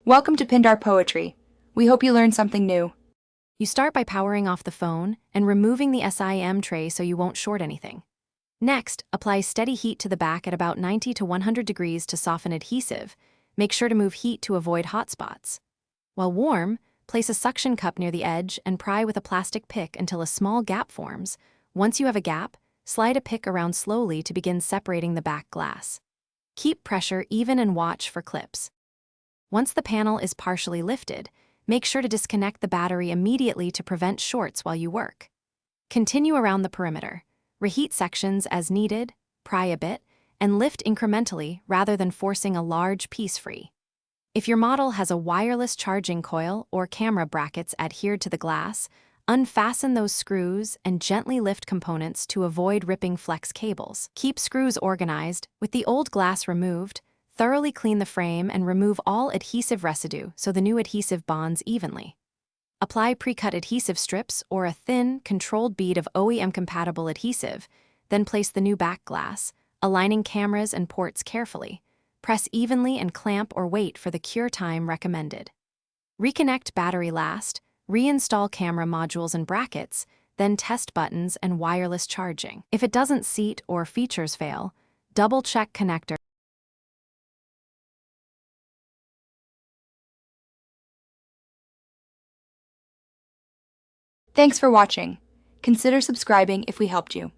Welcome to Pindar Poetry. We hope you learned something new. You start by powering off the phone and removing the SIM tray so you won't short anything. Next, apply steady heat to the back at about 90 to 100 degrees to soften adhesive. Make sure to move heat to avoid hot spots. While warm, place a suction cup near the edge and pry with a plastic pick until a small gap forms. Once you have a gap, slide a pick around slowly to begin separating the back glass. Keep pressure even and watch for clips. Once the panel is partially lifted, make sure to disconnect the battery immediately to prevent shorts while you work. Continue around the perimeter. Reheat sections as needed, pry a bit, and lift incrementally rather than forcing a large piece free. If your model has a wireless charging coil or camera brackets adhered to the glass, unfasten those screws and gently lift components to avoid ripping flex cables. Keep screws organized. With the old glass removed, thoroughly clean the frame and remove all adhesive residue so the new adhesive bonds evenly. Apply pre-cut adhesive strips or a thin, controlled bead of OEM-compatible adhesive, then place the new back glass, aligning cameras and ports carefully. Press evenly and clamp or wait for the cure time recommended. Reconnect battery last, reinstall camera modules and brackets, then test buttons and wireless charging. If it doesn't seat or features fail, double-check connector. Thanks for watching. Consider subscribing if we helped you.